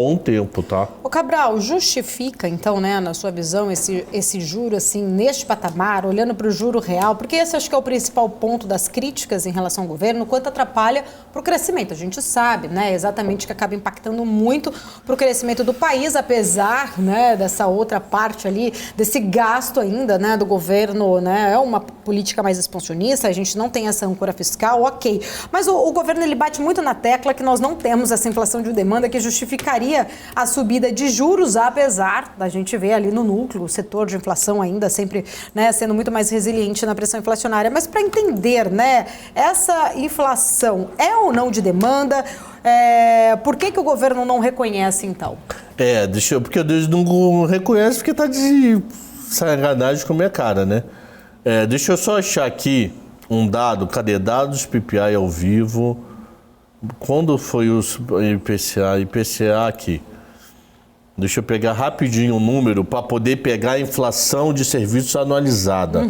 bom tempo, tá? Ô Cabral, justifica então, né, na sua visão, esse juro assim, neste patamar, olhando para o juro real, porque esse acho que é o principal ponto das críticas em relação ao governo, quanto atrapalha para o crescimento. A gente sabe, né, exatamente que acaba impactando muito para o crescimento do país, apesar, né, dessa outra parte ali, desse gasto ainda, né, do governo, né, é uma política mais expansionista, a gente não tem essa âncora fiscal, ok. Mas o governo, ele bate muito na tecla que nós não temos essa inflação de demanda que justificaria a subida de juros, apesar da gente ver ali no núcleo o setor de inflação ainda sempre, né, sendo muito mais resiliente na pressão inflacionária. Mas para entender, né, essa inflação é ou não de demanda, por que o governo não reconhece então? Porque Deus não reconhece porque tá de sacanagem com a minha cara, né? Deixa eu só achar aqui um dado, cadê dados PPI ao vivo? Quando foi o IPCA aqui? Deixa eu pegar rapidinho o número para poder pegar a inflação de serviços anualizada.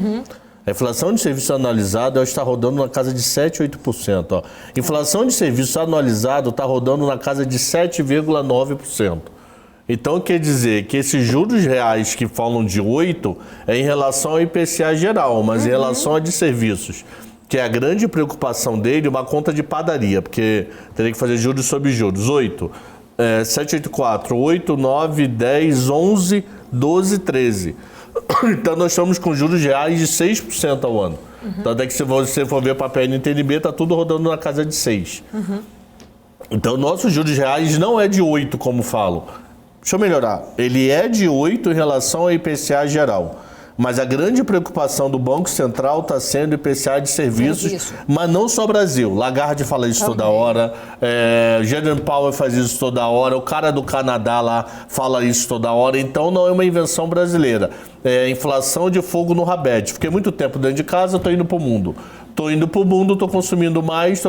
A inflação de serviços anualizada está rodando na casa de 7, 8%. Ó. Inflação de serviços anualizado está rodando na casa de 7,9%. Então quer dizer que esses juros reais que falam de 8 é em relação ao IPCA geral, mas em relação a de serviços, que é a grande preocupação dele, uma conta de padaria, porque teria que fazer juros sobre juros. 8, 7, 8, 4, 8, 9, 10, 11, 12, 13. Então nós estamos com juros reais de 6% ao ano. Então até que se você for ver papel NTNB, está tudo rodando na casa de 6. Então nossos juros reais não é de 8, como falo. Deixa eu melhorar. Ele é de 8 em relação ao IPCA geral. Mas a grande preocupação do Banco Central está sendo o IPCA de serviços, mas não só Brasil. Lagarde fala isso toda hora, Jerome Powell faz isso toda hora, o cara do Canadá lá fala isso toda hora, então não é uma invenção brasileira. É inflação de fogo no rabete. Fiquei muito tempo dentro de casa, estou indo para o mundo. Estou indo para o mundo, estou consumindo mais,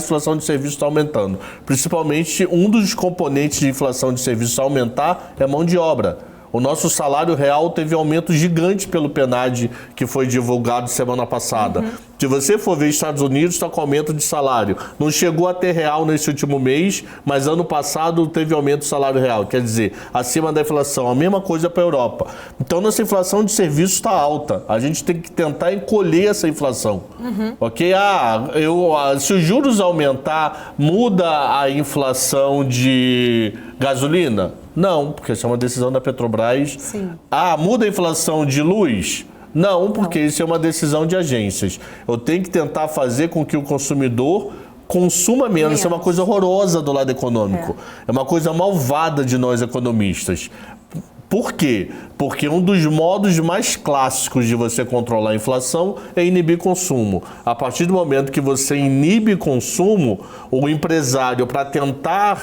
inflação de serviços está aumentando. Principalmente, um dos componentes de inflação de serviços aumentar é mão de obra. O nosso salário real teve aumento gigante pelo PNAD, que foi divulgado semana passada. Se você for ver Estados Unidos, está com aumento de salário. Não chegou a ter real nesse último mês, mas ano passado teve aumento do salário real. Quer dizer, acima da inflação. A mesma coisa para a Europa. Então, nossa inflação de serviços está alta. A gente tem que tentar encolher essa inflação. Ok? Se os juros aumentar, muda a inflação de gasolina? Não, porque isso é uma decisão da Petrobras. Sim. Muda a inflação de luz? Não, porque isso é uma decisão de agências. Eu tenho que tentar fazer com que o consumidor consuma menos. Isso é uma coisa horrorosa do lado econômico. É uma coisa malvada de nós economistas. Por quê? Porque um dos modos mais clássicos de você controlar a inflação é inibir consumo. A partir do momento que você inibe consumo, o empresário, para tentar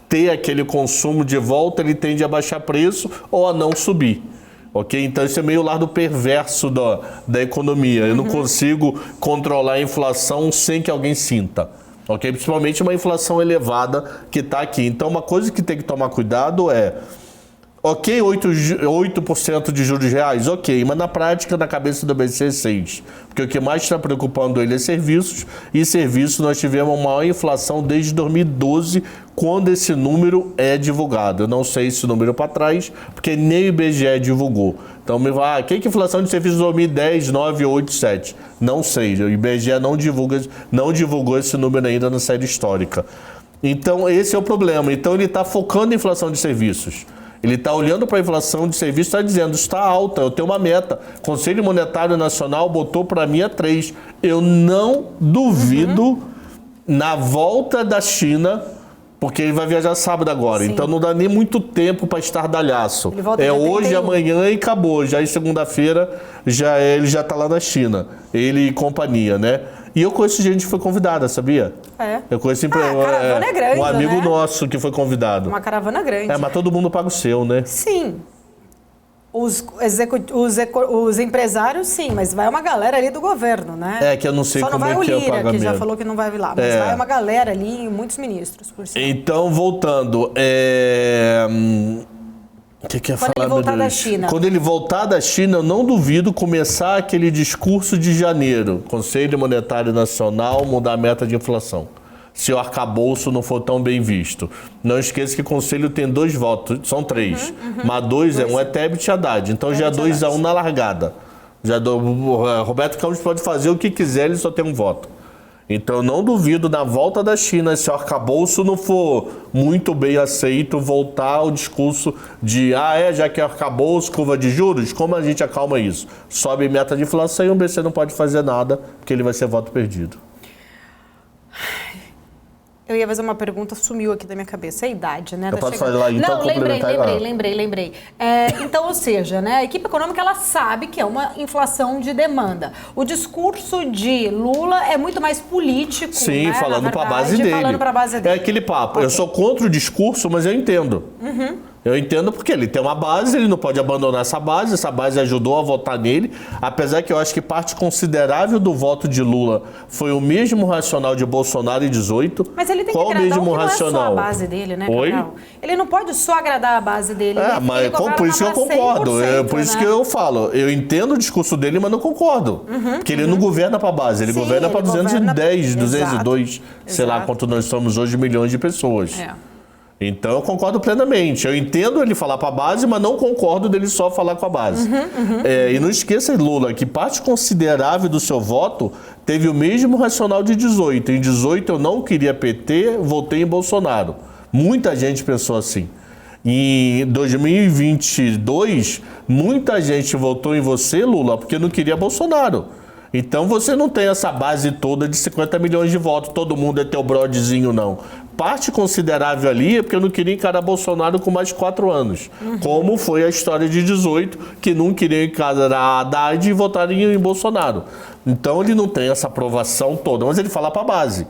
ter aquele consumo de volta, ele tende a baixar preço ou a não subir. Ok? Então isso é meio lado perverso da economia. Eu não consigo controlar a inflação sem que alguém sinta. Ok? Principalmente uma inflação elevada que está aqui. Então uma coisa que tem que tomar cuidado é... Ok, 8% de juros reais, ok, mas na prática, na cabeça do BC, 6%. Porque o que mais está preocupando ele é serviços, e serviços nós tivemos uma maior inflação desde 2012, quando esse número é divulgado. Eu não sei esse número para trás, porque nem o IBGE divulgou. Então, me vai, que inflação de serviços de 2010, 9, 8, 7? Não sei, o IBGE não divulgou esse número ainda na série histórica. Então, esse é o problema. Então, ele está focando em inflação de serviços. Ele está olhando para a inflação de serviços e está dizendo, está alta, eu tenho uma meta. O Conselho Monetário Nacional botou para mim a 3. Eu não duvido na volta da China, porque ele vai viajar sábado agora, então não dá nem muito tempo para estardalhaço. É hoje, amanhã e acabou. Já em segunda-feira, ele já está lá na China. Ele e companhia, né? E eu conheço gente que foi convidada, sabia? Eu conheço caravana é grande, um amigo né? nosso que foi convidado. Uma caravana grande. Mas todo mundo paga o seu, né? Sim. Os empresários, sim, mas vai uma galera ali do governo, né? Que eu não sei como é que é o pagamento. Só não vai o Lira, que já falou que não vai vir lá, mas vai uma galera ali, muitos ministros, por cima. Então, voltando, Quando ele voltar da China. Quando ele voltar da China, eu não duvido começar aquele discurso de janeiro. Conselho Monetário Nacional mudar a meta de inflação. se o arcabouço não for tão bem visto. Não esqueça que o Conselho tem 2 votos, são 3. Mas 2 um é Tebet e Haddad. Então já é 2-1 na largada. Roberto Campos pode fazer o que quiser, ele só tem um voto. Então eu não duvido, na volta da China, se o arcabouço não for muito bem aceito, voltar ao discurso de já que é arcabouço, curva de juros, como a gente acalma isso? Sobe meta de inflação e o BC não pode fazer nada, porque ele vai ser voto perdido. Eu ia fazer uma pergunta, sumiu aqui da minha cabeça. É a idade, né? Eu posso fazer lá, então, não, lembrei. Então, ou seja, né, a equipe econômica, ela sabe que é uma inflação de demanda. O discurso de Lula é muito mais político, sim, né, falando para a base dele. É aquele papo. Okay. Eu sou contra o discurso, mas eu entendo. Eu entendo porque ele tem uma base, ele não pode abandonar essa base ajudou a votar nele, apesar que eu acho que parte considerável do voto de Lula foi o mesmo racional de Bolsonaro em 18. Mas ele tem que agradar mesmo o que racional? Não é só a base dele, né, Cabral? Ele não pode só agradar a base dele. Mas por isso que eu concordo, por isso que eu falo, eu entendo o discurso dele, mas não concordo. Porque ele não governa para a base, ele governa para 210, 202, sei lá quanto nós somos hoje, milhões de pessoas. Então eu concordo plenamente. Eu entendo ele falar para a base, mas não concordo dele só falar com a base. E não esqueça, Lula, que parte considerável do seu voto teve o mesmo racional de 18. Em 18 eu não queria PT, votei em Bolsonaro. Muita gente pensou assim. Em 2022, muita gente votou em você, Lula, porque não queria Bolsonaro. Então você não tem essa base toda de 50 milhões de votos, todo mundo é teu brodezinho, não. Parte considerável ali é porque eu não queria encarar Bolsonaro com mais 4 anos. Como foi a história de 18, que não queria encarar a Haddad e votaram em Bolsonaro. Então ele não tem essa aprovação toda, mas ele fala para a base.